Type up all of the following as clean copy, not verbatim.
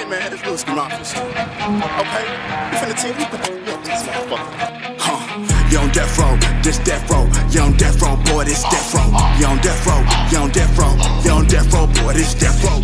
Hey man, this little scheme out for shit. Okay? You finna team this motherfucker. You on death row, this death row. You on death row, boy, this death row. You on death row, you on death row. You on death row, boy, this death row.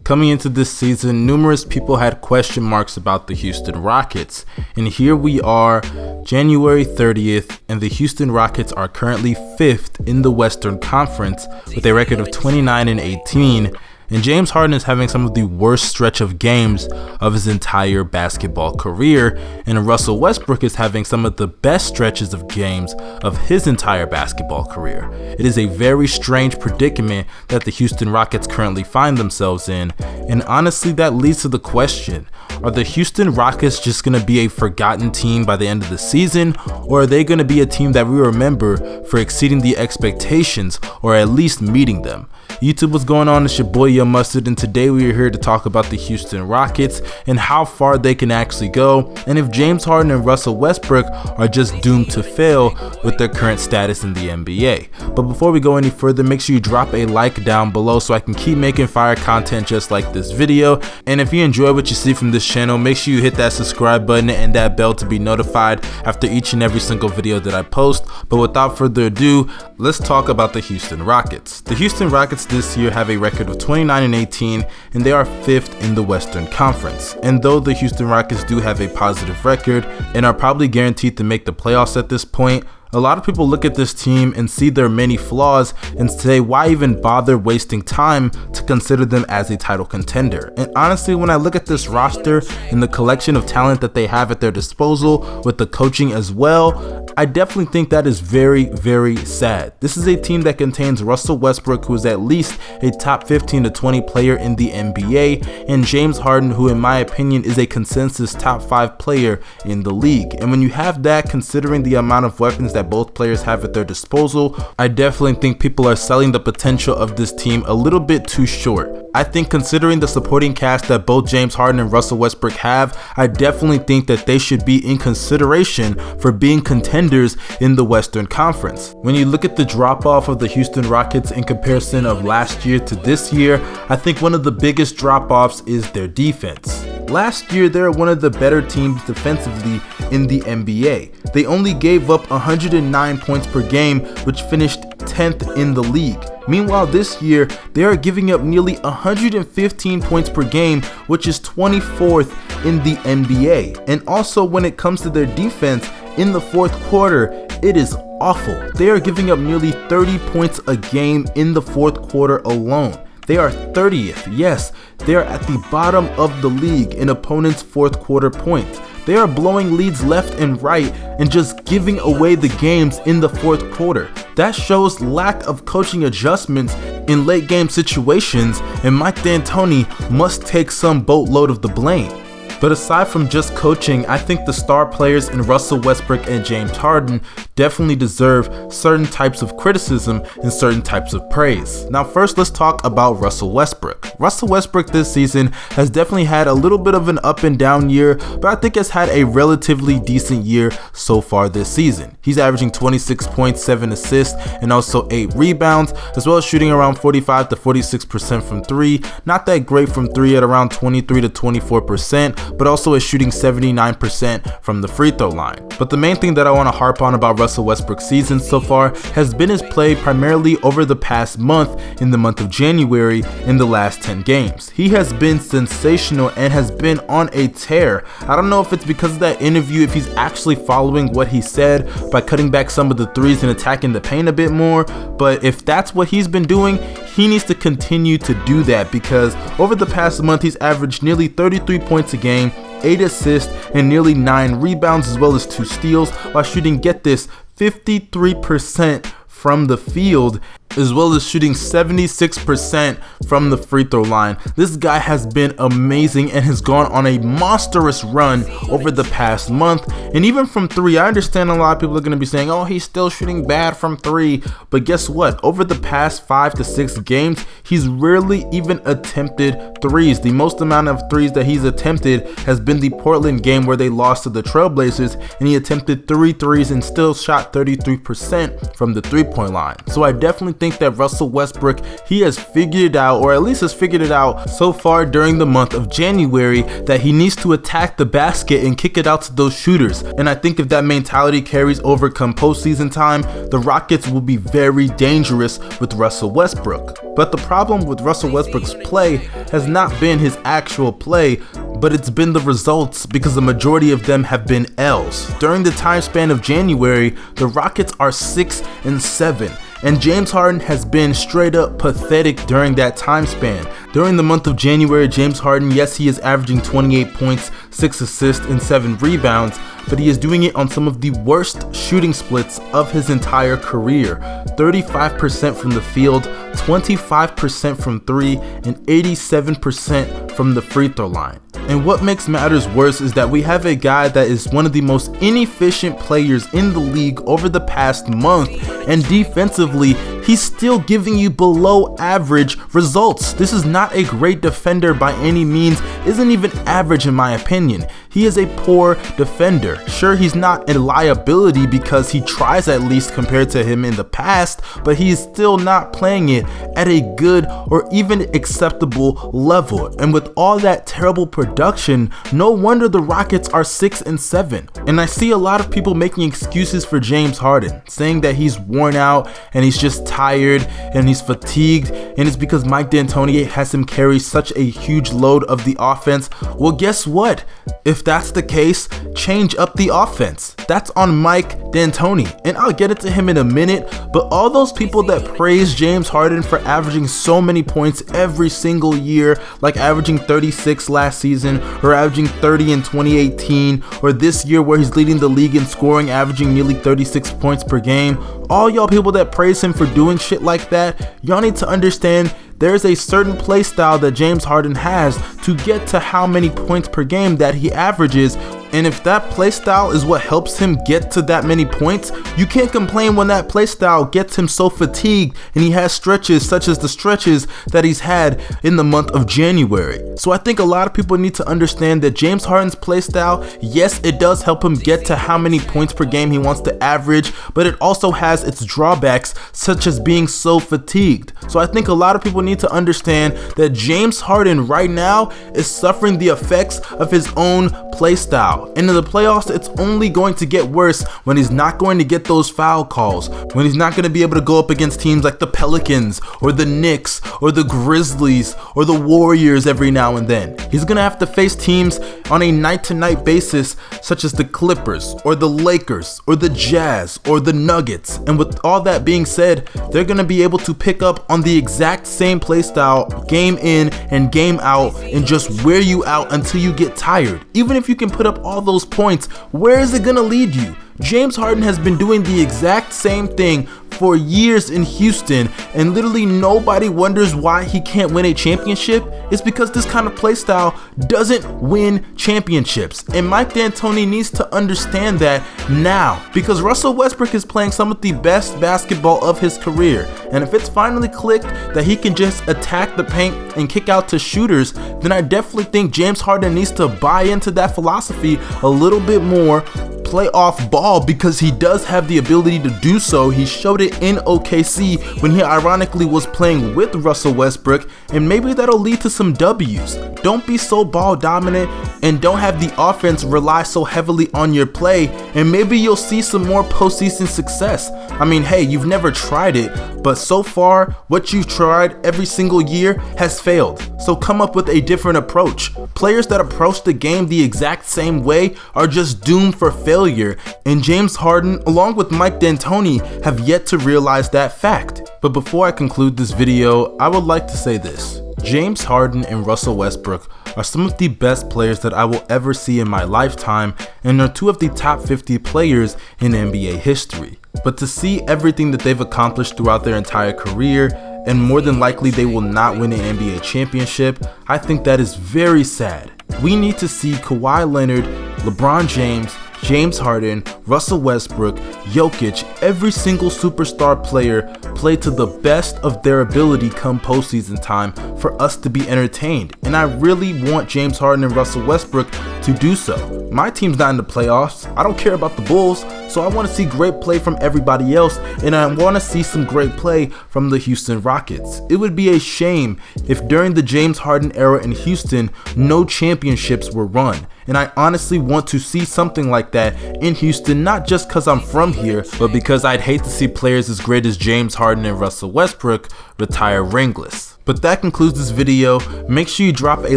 Coming into this season, numerous people had question marks about the Houston Rockets. And here we are, January 30th, and the Houston Rockets are currently 5th in the Western Conference with a record of 29-18. And James Harden is having some of the worst stretch of games of his entire basketball career, and Russell Westbrook is having some of the best stretches of games of his entire basketball career. It is a very strange predicament that the Houston Rockets currently find themselves in, and honestly that leads to the question, are the Houston Rockets just going to be a forgotten team by the end of the season, or are they going to be a team that we remember for exceeding the expectations or at least meeting them? YouTube, what's going on? It's your boy Young Mustard, and today we are here to talk about the Houston Rockets and how far they can actually go, and if James Harden and Russell Westbrook are just doomed to fail with their current status in the NBA. But before we go any further, make sure you drop a like down below so I can keep making fire content just like this video. And if you enjoy what you see from this channel, make sure you hit that subscribe button and that bell to be notified after each and every single video that I post. But without further ado, let's talk about the Houston Rockets. The Houston Rockets this year have a record of 29-18, and they are 5th in the Western Conference. And though the Houston Rockets do have a positive record and are probably guaranteed to make the playoffs at this point, a lot of people look at this team and see their many flaws and say, why even bother wasting time to consider them as a title contender? And honestly, when I look at this roster and the collection of talent that they have at their disposal with the coaching as well, I definitely think that is very, very sad. This is a team that contains Russell Westbrook, who is at least a top 15 to 20 player in the NBA, and James Harden, who in my opinion is a consensus top 5 player in the league. And when you have that, considering the amount of weapons that both players have at their disposal, I definitely think people are selling the potential of this team a little bit too short. I think considering the supporting cast that both James Harden and Russell Westbrook have, I definitely think that they should be in consideration for being contenders in the Western Conference. When you look at the drop-off of the Houston Rockets in comparison of last year to this year, I think one of the biggest drop-offs is their defense. Last year, they were one of the better teams defensively in the NBA. They only gave up 109 points per game, which finished 10th in the league. Meanwhile, this year, they are giving up nearly 115 points per game, which is 24th in the NBA. And also, when it comes to their defense, in the fourth quarter, it is awful. They are giving up nearly 30 points a game in the fourth quarter alone. They are 30th. Yes, they are at the bottom of the league in opponents' fourth quarter points. They are blowing leads left and right and just giving away the games in the fourth quarter. That shows lack of coaching adjustments in late game situations, and Mike D'Antoni must take some boatload of the blame. But aside from just coaching, I think the star players in Russell Westbrook and James Harden definitely deserve certain types of criticism and certain types of praise. Now first, let's talk about Russell Westbrook. Russell Westbrook this season has definitely had a little bit of an up and down year, but I think has had a relatively decent year so far this season. He's averaging 26 points, 7 assists, and also 8 rebounds, as well as shooting around 45 to 46% from 3. Not that great from 3 at around 23 to 24%. But also is shooting 79% from the free throw line. But the main thing that I want to harp on about Russell Westbrook's season so far has been his play primarily over the past month, in the month of January, in the last 10 games. He has been sensational and has been on a tear. I don't know if it's because of that interview, if he's actually following what he said by cutting back some of the threes and attacking the paint a bit more, but if that's what he's been doing, he needs to continue to do that, because over the past month he's averaged nearly 33 points a game, 8 assists, and nearly 9 rebounds, as well as 2 steals, while shooting, get this, 53% from the field, as well as shooting 76% from the free throw line. This guy has been amazing and has gone on a monstrous run over the past month. And even from 3, I understand a lot of people are going to be saying, oh, he's still shooting bad from 3. But guess what? Over the past 5 to 6 games, he's rarely even attempted threes. The most amount of threes that he's attempted has been the Portland game where they lost to the Trailblazers, and he attempted 3 threes and still shot 33% from the 3-point line. So I definitely think think that Russell Westbrook, he has figured it out, or at least has figured it out so far during the month of January, that he needs to attack the basket and kick it out to those shooters. And I think if that mentality carries over come postseason time, the Rockets will be very dangerous with Russell Westbrook. But the problem with Russell Westbrook's play has not been his actual play, but it's been the results, because the majority of them have been L's. During the time span of January, the Rockets are 6-7. And James Harden has been straight up pathetic during that time span. During the month of January, James Harden, yes, he is averaging 28 points, 6 assists, and 7 rebounds, but he is doing it on some of the worst shooting splits of his entire career. 35% from the field, 25% from 3, and 87% from the free throw line. And what makes matters worse is that we have a guy that is one of the most inefficient players in the league over the past month, and defensively, he's still giving you below average results. This is not a great defender by any means, isn't even average in my opinion. He is a poor defender. Sure, he's not a liability because he tries at least compared to him in the past, but he's still not playing it at a good or even acceptable level. And with all that terrible production, no wonder the Rockets are 6-7. And I see a lot of people making excuses for James Harden, saying that he's worn out and he's just tired and he's fatigued, and it's because Mike D'Antoni has him carry such a huge load of the offense. Well, guess what? If that's the case, change up the offense. That's on Mike D'Antoni, and I'll get it to him in a minute. But all those people that praise James Harden for averaging so many points every single year, like averaging 36 last season, or averaging 30 in 2018, or this year where he's leading the league in scoring, averaging nearly 36 points per game, all y'all people that praise him for doing shit like that, y'all need to understand there's a certain play style that James Harden has to get to how many points per game that he averages. And if that play style is what helps him get to that many points, you can't complain when that play style gets him so fatigued and he has stretches such as the stretches that he's had in the month of January. So I think a lot of people need to understand that James Harden's play style, yes, it does help him get to how many points per game he wants to average, but it also has its drawbacks, such as being so fatigued. So I think a lot of people need to understand that James Harden right now is suffering the effects of his own play style. And in the playoffs, it's only going to get worse when he's not going to get those foul calls, when he's not going to be able to go up against teams like the Pelicans or the Knicks or the Grizzlies or the Warriors every now and then. He's going to have to face teams on a night-to-night basis, such as the Clippers or the Lakers or the Jazz or the Nuggets. And with all that being said, they're going to be able to pick up on the exact same play style game in and game out and just wear you out until you get tired. Even if you can put up all those points, where is it gonna lead you? James Harden has been doing the exact same thing for years in Houston, and literally nobody wonders why he can't win a championship. It's because this kind of play style doesn't win championships, and Mike D'Antoni needs to understand that now, because Russell Westbrook is playing some of the best basketball of his career, and if it's finally clicked that he can just attack the paint and kick out to shooters, then I definitely think James Harden needs to buy into that philosophy a little bit more, play off ball, because he does have the ability to do so. He showed it in OKC when he ironically was playing with Russell Westbrook, and maybe that'll lead to some W's. Don't be so ball dominant and don't have the offense rely so heavily on your play, and maybe you'll see some more postseason success. I mean, hey, you've never tried it, but so far what you've tried every single year has failed. So come up with a different approach. Players that approach the game the exact same way are just doomed for failure, and James Harden along with Mike D'Antoni have yet to realize that fact. But before I conclude this video, I would like to say this. James Harden and Russell Westbrook are some of the best players that I will ever see in my lifetime, and are two of the top 50 players in NBA history. But to see everything that they've accomplished throughout their entire career, and more than likely they will not win an NBA championship, I think that is very sad. We need to see Kawhi Leonard, LeBron James, James Harden, Russell Westbrook, Jokic, every single superstar player play to the best of their ability come postseason time for us to be entertained. And I really want James Harden and Russell Westbrook to do so. My team's not in the playoffs. I don't care about the Bulls, so I want to see great play from everybody else, and I want to see some great play from the Houston Rockets. It would be a shame if during the James Harden era in Houston, no championships were run. And I honestly want to see something like that in Houston, not just because I'm from here, but because I'd hate to see players as great as James Harden and Russell Westbrook retire ringless. But that concludes this video. Make sure you drop a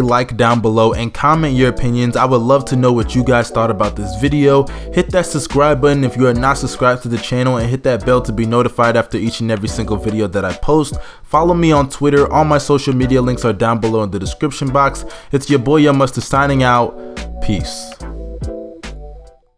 like down below and comment your opinions. I would love to know what you guys thought about this video. Hit that subscribe button if you are not subscribed to the channel, and hit that bell to be notified after each and every single video that I post. Follow me on Twitter. All my social media links are down below in the description box. It's your boy Young Mustard signing out. Peace.